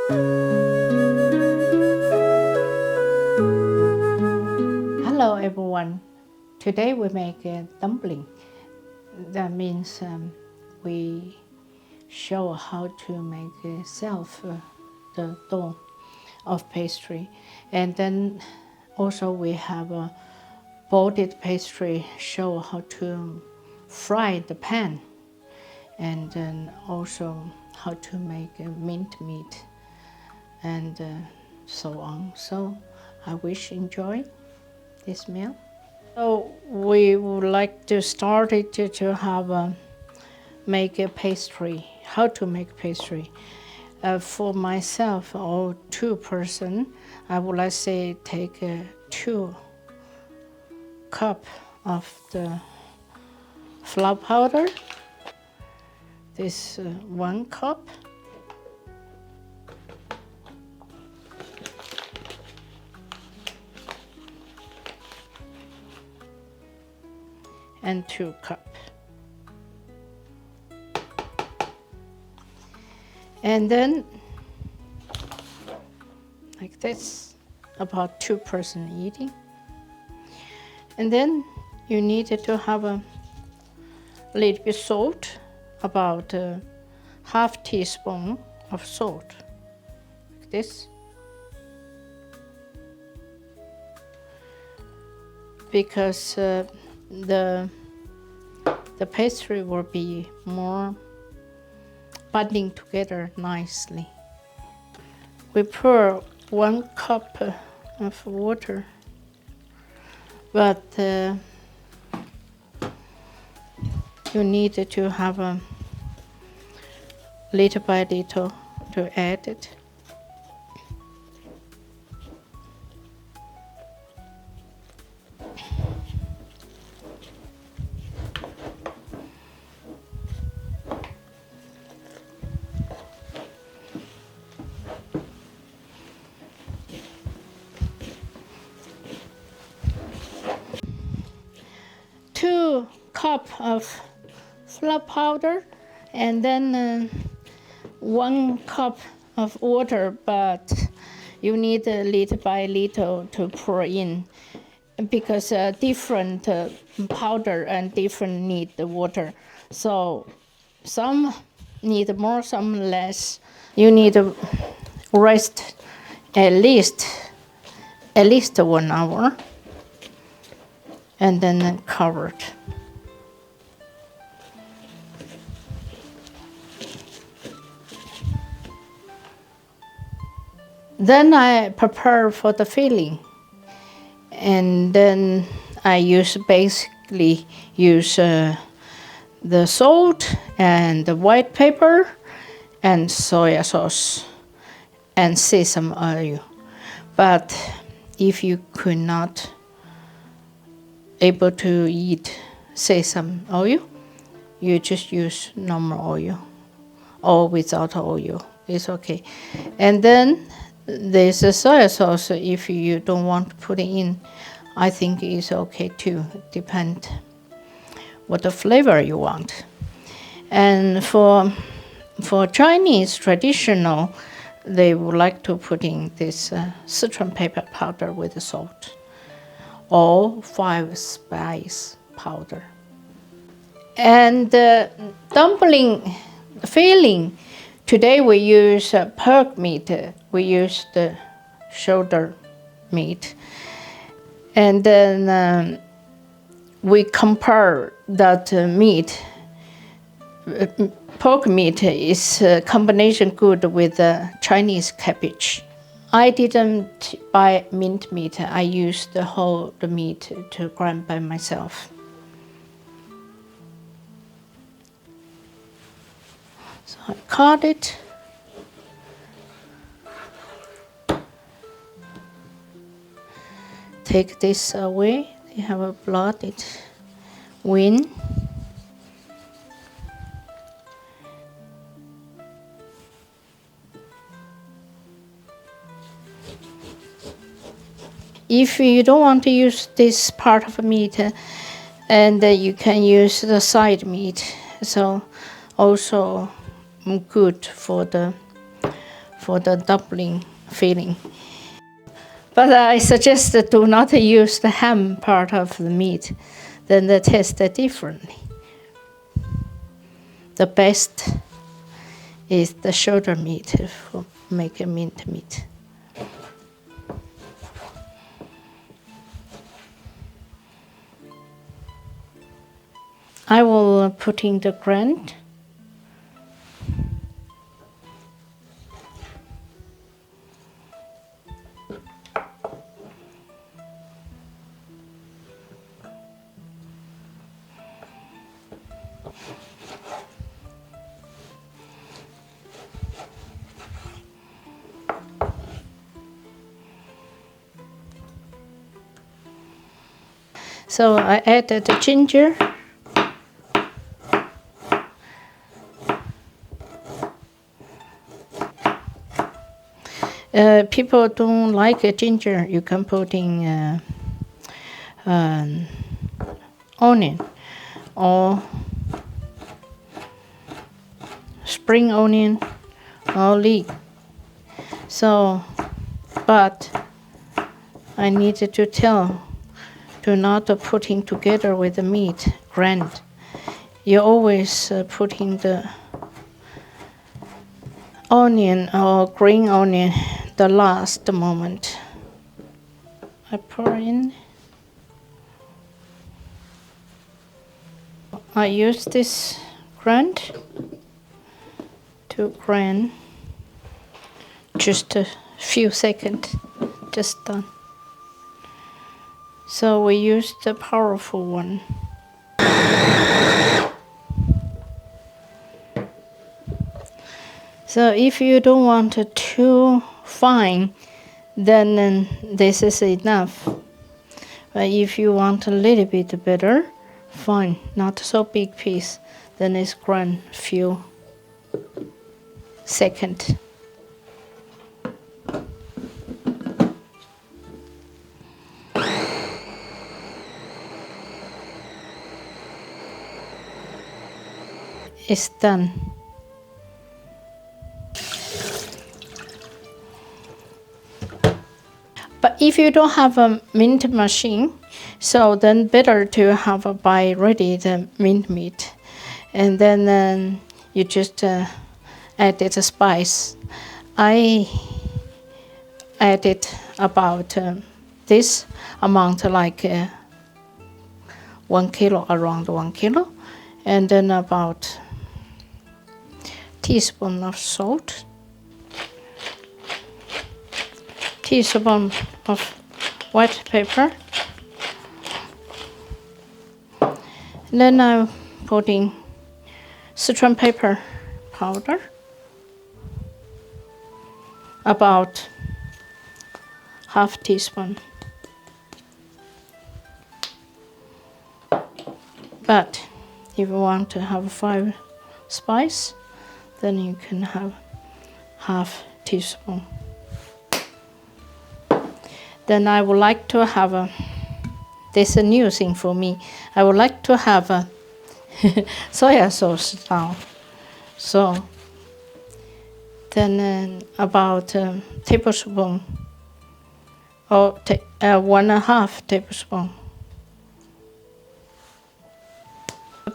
Hello everyone. Today we make a dumpling. That means we show how to make the dough of pastry, and then also we have a boiled pastry, show how to fry the pan, and then also how to make a mint meat, and so on. So I wish you enjoy this meal. So we would like to start it to have make a pastry. How to make pastry? For myself or 2 person, I would like to say take 2 cup of the flour powder. This 1 cup. And 2 cups. And then, like this, about 2 person eating. And then you need to have a little bit salt, about half teaspoon of salt, like this. Because the pastry will be more binding together nicely. We pour 1 cup of water, but you need to have a little by little to add it. Two cups of flour powder, and then 1 cup of water, but you need little by little to pour in, because different powder and different need the water. So some need more, some less. You need to rest at least 1 hour, and then cover it. Then I prepare for the filling, and then I basically use the salt and the white pepper and soya sauce and sesame oil. But if you could not able to eat sesame oil, you just use normal oil or without oil. It's okay. And then there's a soya sauce. If you don't want to put it in, I think it's okay too. Depend what the flavor you want. And for Chinese traditional, they would like to put in this citron pepper powder with the salt, or 5 spice powder. And dumpling filling, today we use pork meat. We use the shoulder meat, and then we compare that meat. Pork meat is a combination good with Chinese cabbage. I didn't buy mint meat. I used the meat to grind by myself. So I cut it. Take this away. They have a blooded wing. If you don't want to use this part of meat, and you can use the side meat, so also good for for the dumpling filling. But I suggest that do not use the ham part of the meat, then they taste differently. The best is the shoulder meat for make a mint meat. I will put in the grind. So I added the ginger. People don't like ginger. You can put in onion or spring onion or leek. So, but I needed to tell, do not put in together with the meat, grind. You always put in the onion or green onion the last moment. I pour in. I use this grind to grind just a few seconds, just done. So we use the powerful one. So if you don't want it too fine, then this is enough. But if you want a little bit better, fine, not so big piece, then it's grind few seconds. It's done. But if you don't have a mint machine, so then better to have a buy ready the mint meat, and then you just add the spice. I added about this amount, like 1 kilo, around 1 kilo, and then about teaspoon of salt, teaspoon of white pepper. And then I'm putting citron pepper powder, about half teaspoon. But if you want to have 5 spice, then you can have half teaspoon. Then I would like to have this is a new thing for me. I would like to have a soya sauce now. So then about a tablespoon or 1.5 tablespoon.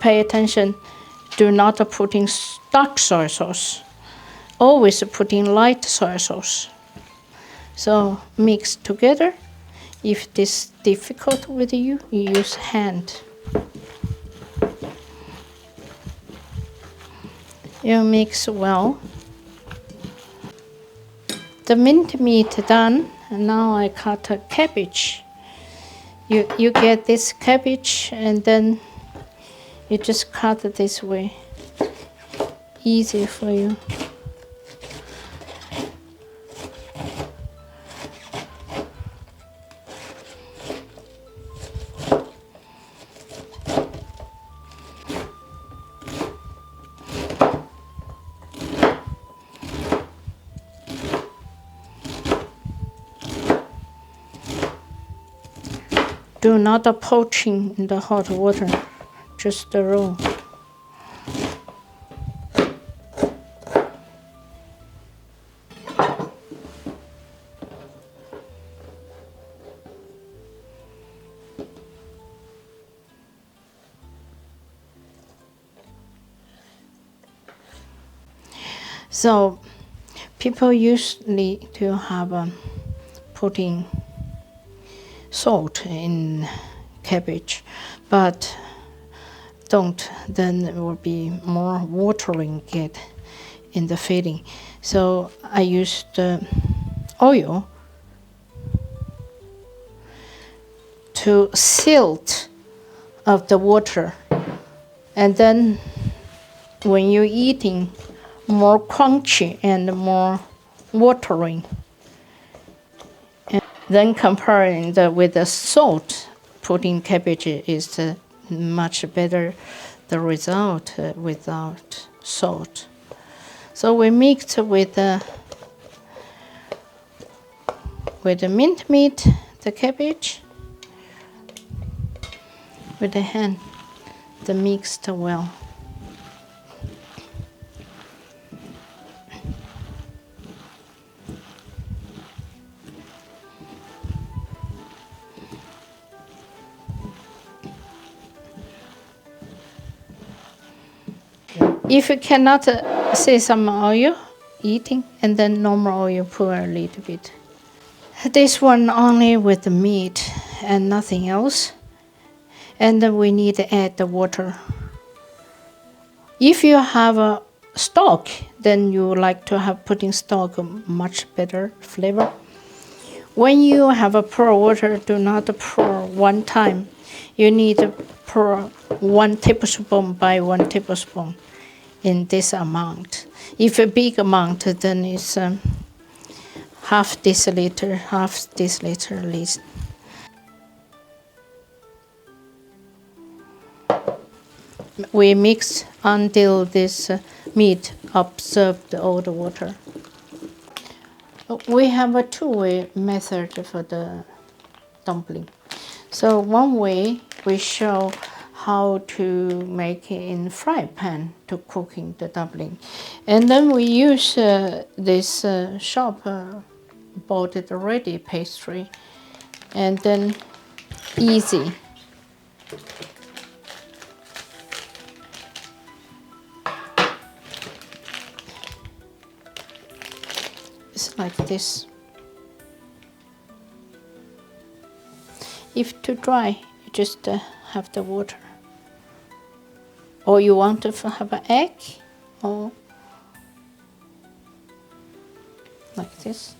Pay attention, do not put in dark soy sauce. Always put in light soy sauce. So mix together. If this is difficult with you, you use hand. You mix well. The mint meat done, and now I cut a cabbage. You get this cabbage, and then you just cut it this way. Easy for you. Do not poaching in the hot water, just the raw. So people usually to have putting salt in cabbage, but don't, then it will be more watering get in the filling. So I used oil to silt of the water, and then when you're eating, more crunchy and more watering. And then comparing with the salt, putting cabbage is much better the result without salt. So we mixed with the mint meat, the cabbage, with the hand, the mixed well. If you cannot sesame oil eating, and then normal oil, pour a little bit. This one only with the meat and nothing else. And then we need to add the water. If you have a stock, then you like to have putting stock much better flavor. When you have a pour water, do not pour one time. You need to pour 1 tablespoon by 1 tablespoon in this amount. If a big amount, then it's half deciliter at least. We mix until this meat absorbed all the water. We have a two-way method for the dumpling. So one way we show how to make it in fry pan to cooking the dumpling, and then we use this shop bought it already pastry, and then easy. It's like this. If too dry, you just have the water. Or you want to have an egg, or like this.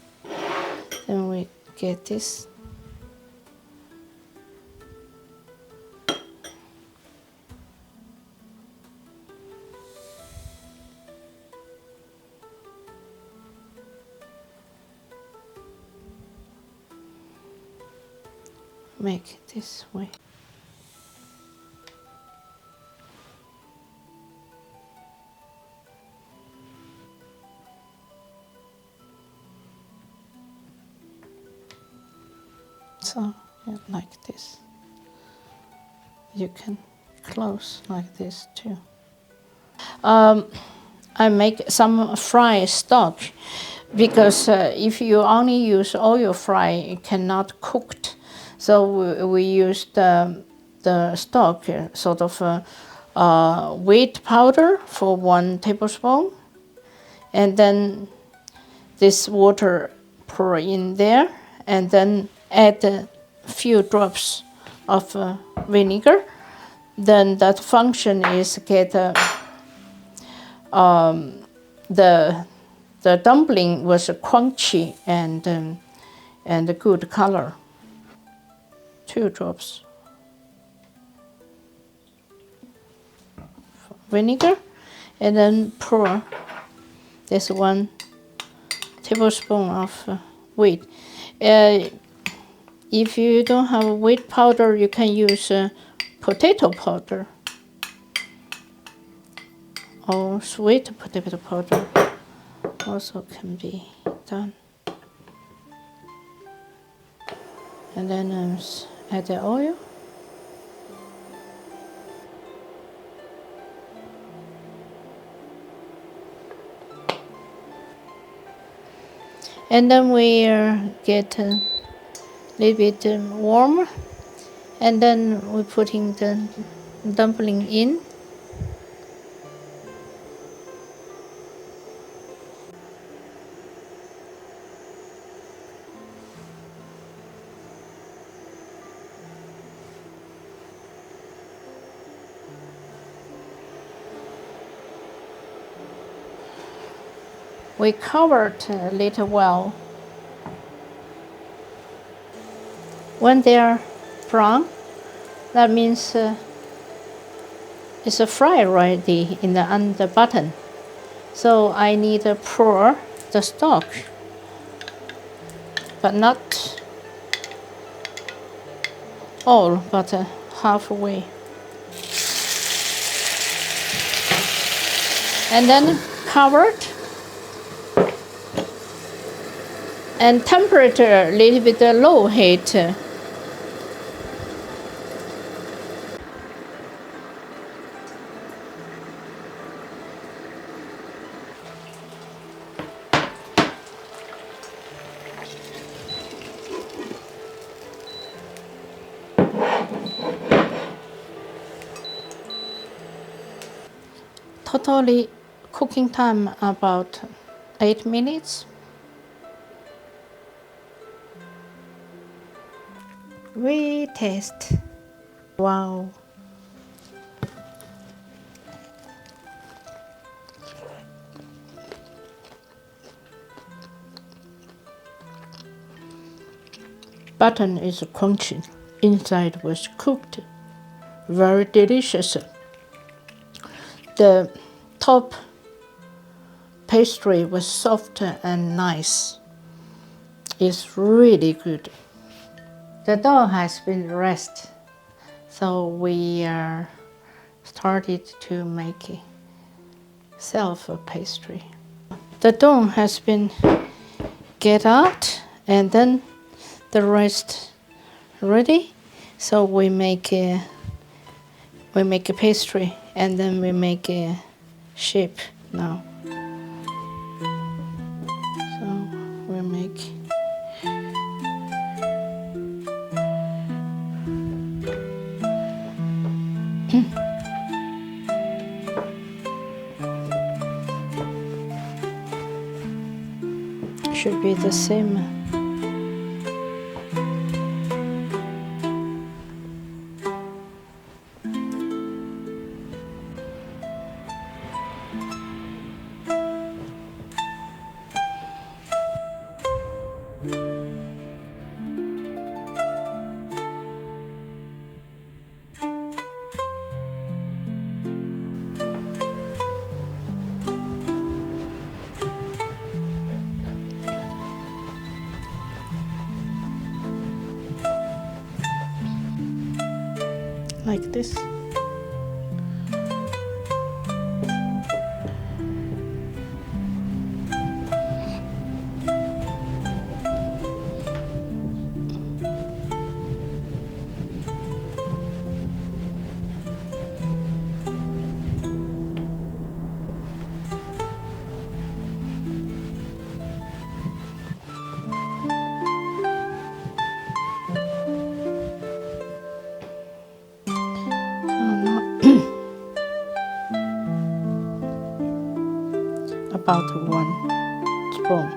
Then we get this. Make it this way. So, yeah, like this. You can close like this too. I make some fry stock because if you only use oil fry, it cannot cooked. So we use the stock, sort of wheat powder for 1 tablespoon, and then this water pour in there, and then add a few drops of vinegar. Then that function is get the dumpling was crunchy and a good color. 2 drops vinegar, and then pour this 1 tablespoon of wheat. If you don't have wheat powder, you can use potato powder or sweet potato powder. Also can be done. And then add the oil. And then we get a little bit warm, and then we're putting the dumpling in. we cover it a little while. When they are brown, that means it's a fry already on the bottom. So I need to pour the stock, but not all, but halfway. And then cover it. And temperature a little bit low heat. Totally cooking time about 8 minutes. We taste. Wow. Bottom is crunchy, inside was cooked. Very delicious. The top pastry was soft and nice. It's really good. The dough has been rest, so we started to make self pastry. The dough has been get out, and then the rest ready. So we make a pastry, and then we make a shape now. So we make should be the same. Like this. About 1 spoon.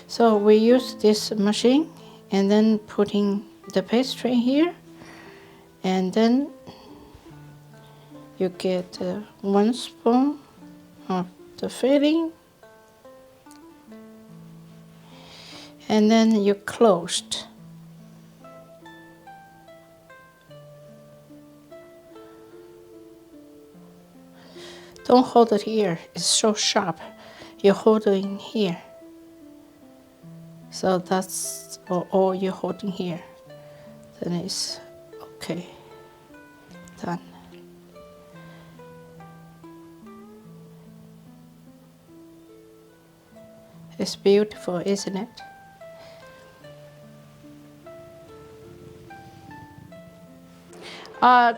So we use this machine and then putting the pastry here, and then you get 1 spoon of the filling, and then you closed. Don't hold it here, it's so sharp. You hold it in here. So that's all you're holding here. Then it's okay. Done. It's beautiful, isn't it?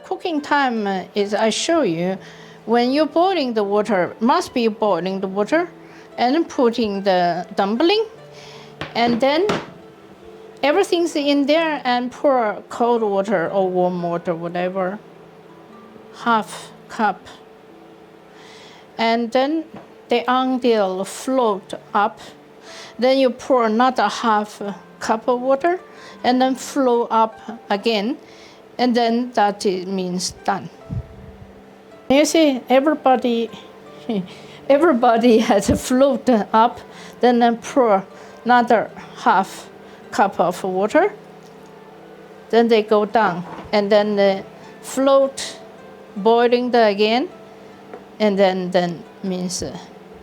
Cooking time is, I show you, when you're boiling the water, must be boiling the water, and putting the dumpling, and then everything's in there, and pour cold water or warm water, whatever, half cup. And then the until float up. Then you pour another half cup of water and then flow up again. And then that means done. You see, everybody has a float up, then pour another half cup of water. Then they go down, and then the float boiling again, and then means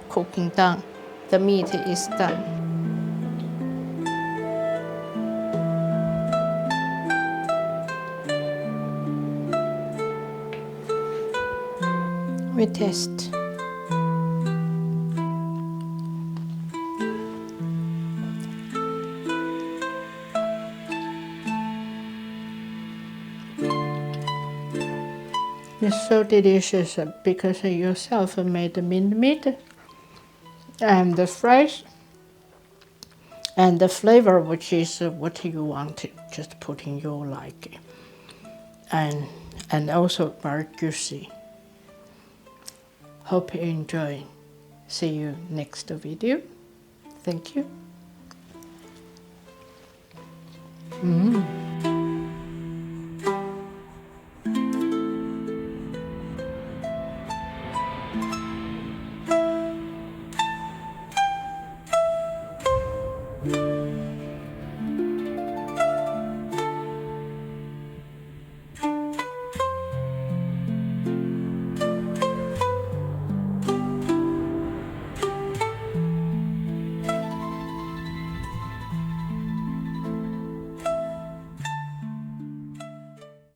cooking done. The meat is done. We test. It's so delicious because you yourself made the mince meat and the fries and the flavor, which is what you want, just put in your like, and also very juicy. Hope you enjoy. See you next video. Thank you.